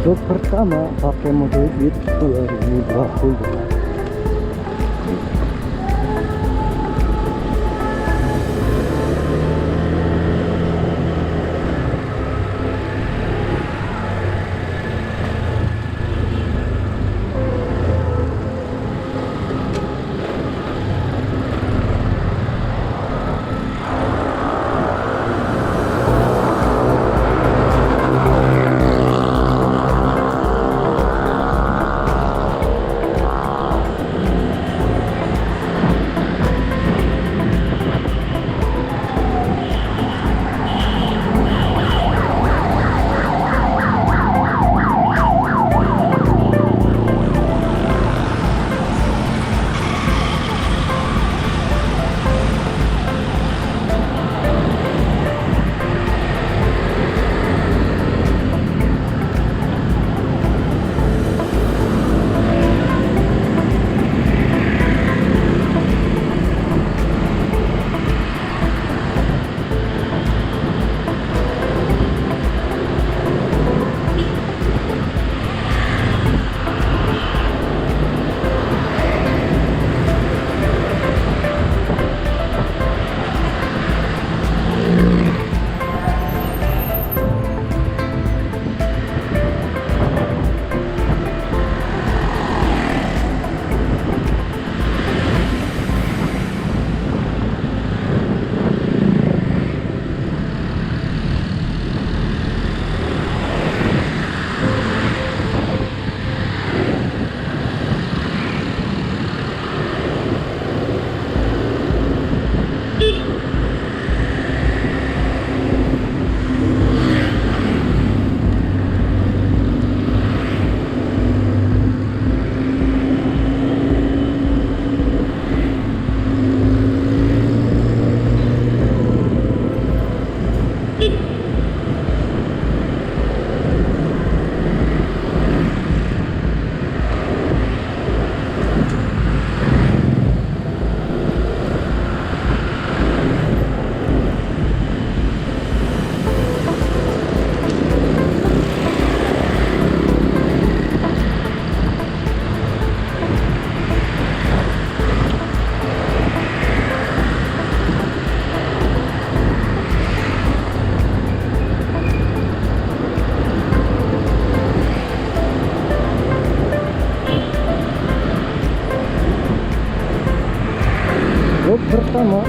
Untuk pertama pakai Motovlog 2020. Pertama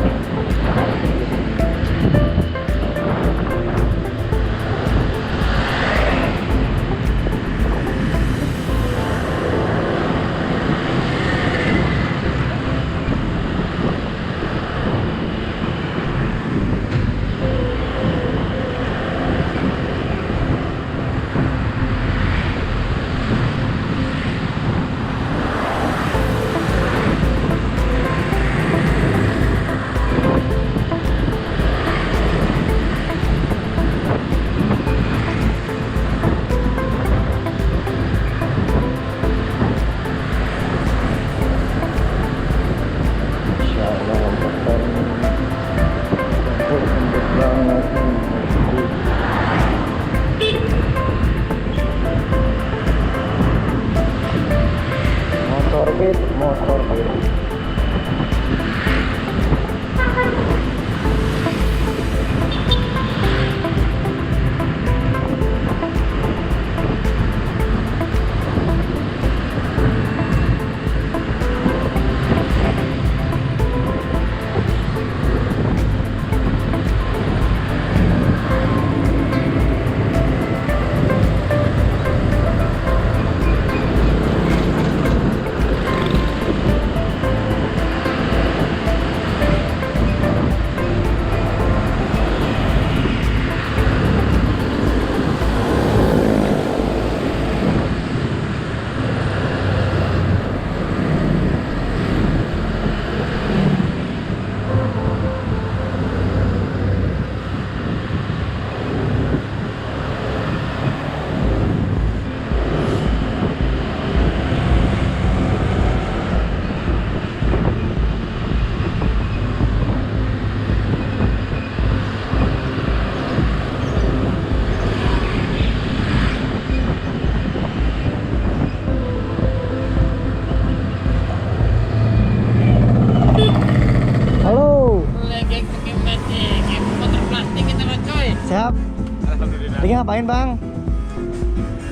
ngapain bang?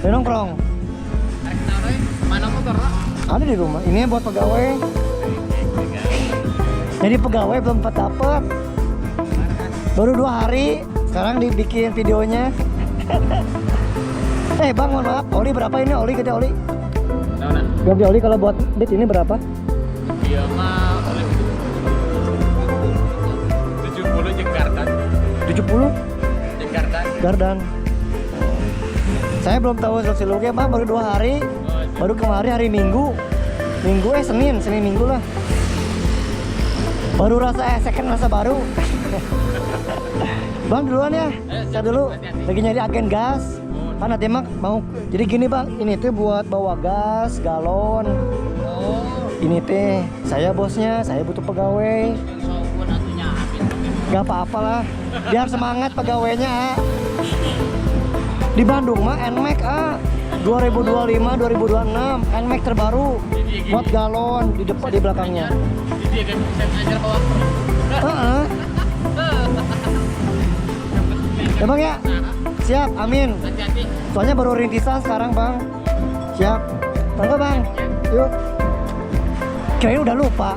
Udah nongkrong? Mana motor lah? Ada di rumah, ini buat pegawai. Jadi pegawai belum dapat. Baru 2 hari, sekarang dibikin videonya. Bang, mohon maaf, oli berapa ini? Oli gede oli? Ganti oli kalau buat dit ini berapa? Iya mah oleh 70 Jakarta. 70? Jakarta. Gardan. Saya belum tahu seluk-seluknya bang, baru 2 hari. Baru kemarin hari Minggu. Senin Minggu lah. Baru rasa second rasa baru. Bang duluan ya, saya dulu lagi nyari agen gas. Kan nanti mah mau. Jadi gini bang, ini tuh buat bawa gas galon. Ini teh saya bosnya, saya butuh pegawai. Gak apa-apa lah, biar semangat pegawainya. Di Bandung mah Nmax 2025 2026 Nmax terbaru buat galon di depan di belakangnya. Ya bang ya, siap, amin. Soalnya baru rintisan sekarang bang. Siap, tangga bang, yuk. Kirain udah lupa.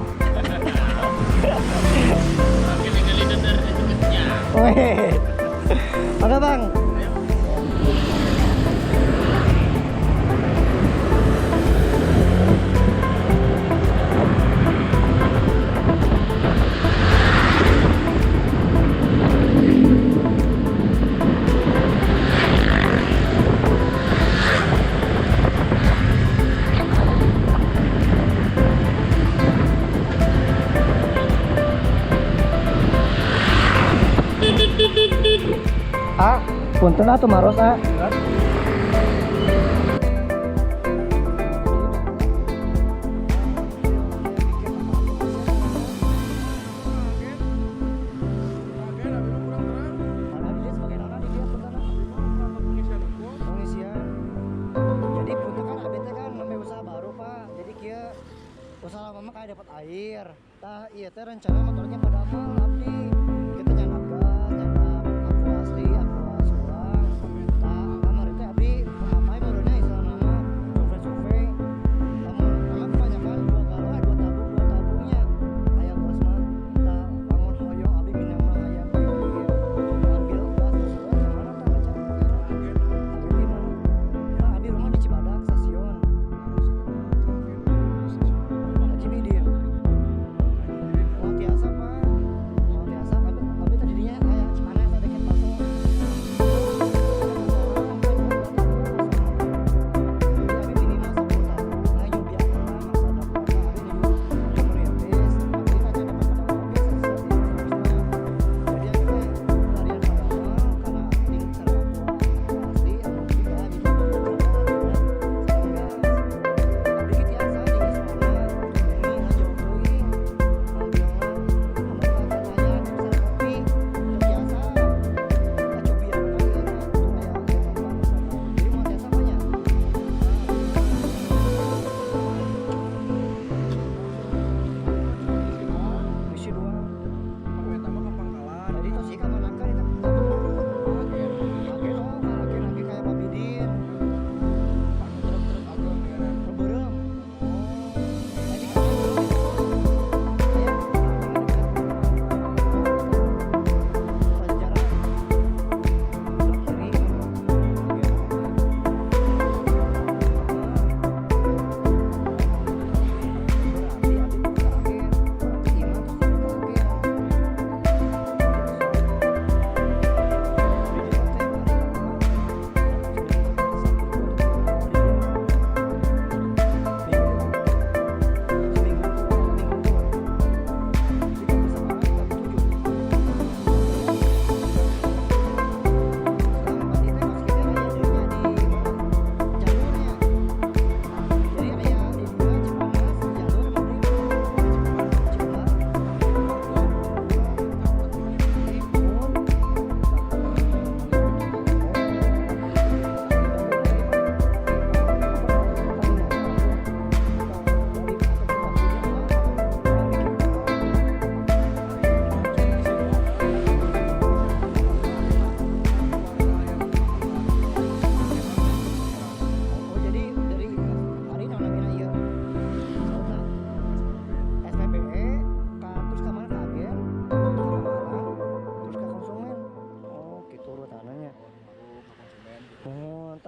Weh, tangga bang. Punten atau maros Jadi punten kan ABT kan namanya usaha baru pak. Jadi kia usaha lama kayak dapat air. Tah iya teh rencana motornya pada mal abdi. Kita nyanap gas, nyanap aku asli, aku sulang. Tah kamar itu abdi apa yang barunya istilah nama survei. Kamu kebanyakan 2 galon, 2 tabungnya. Ayam gas mah. Tah bangun hoyong abdi minang mah ayam ambil gas sulang kemana tah baca? Abdi di mana? Tah abdi rumah di Cibadak stasiun. Haji Midin. Mau tiasa pak? Mau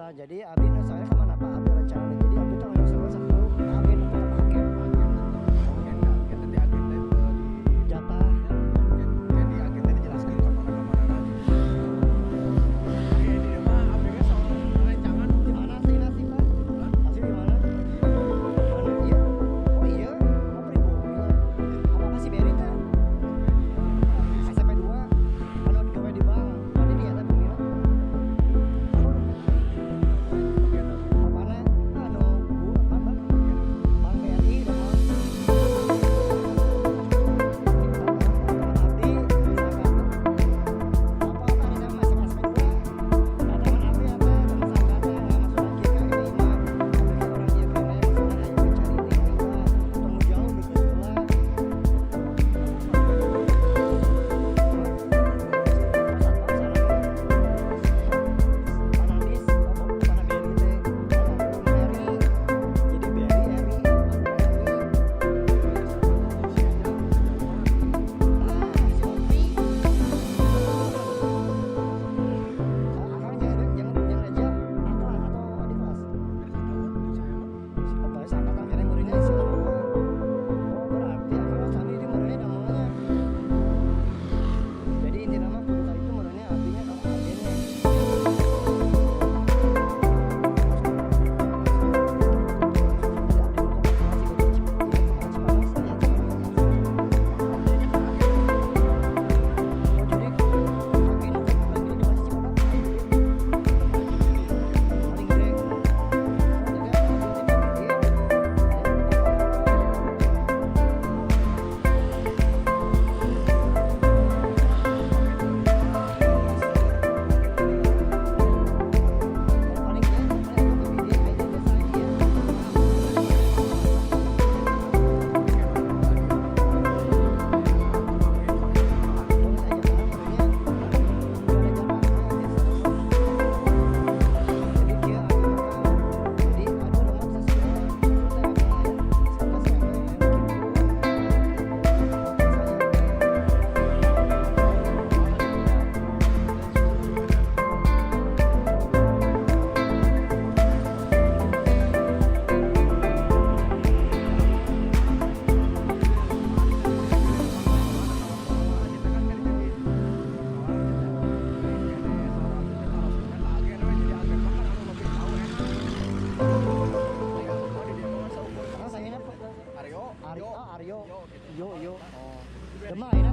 Tah jadi abdi nu saya ka mana Pak abdi rencana jadi abdi teh anu sewa satu abdi nu teh pakai Kita di agen teh di jatah jadi agen teh dijelaskeun ka mana-mana. Oke, di mah abengnya soal rancangan di mana sih nasi Pak? Nasi di mana? Mana iya? Oh iya, oh pribumi. Apa sih beri teh? SMP 2 anu digawe di bank. Tadi dia teh pemila. Apana? Anu bu apa Bang? Bank BRI dah mah. Abdi apa tadi sama SMP 2? Nah, teman abdi apa? Teman sangkatan masuk lagi ke ini mah. Abdi orang dia kene masalah ayo cari ini mah. Temu jauh deket sebelah. Jadi inti nama kudu itu menurutnya artinya kalau agennya Aryo. Yo. Oh. Demah ini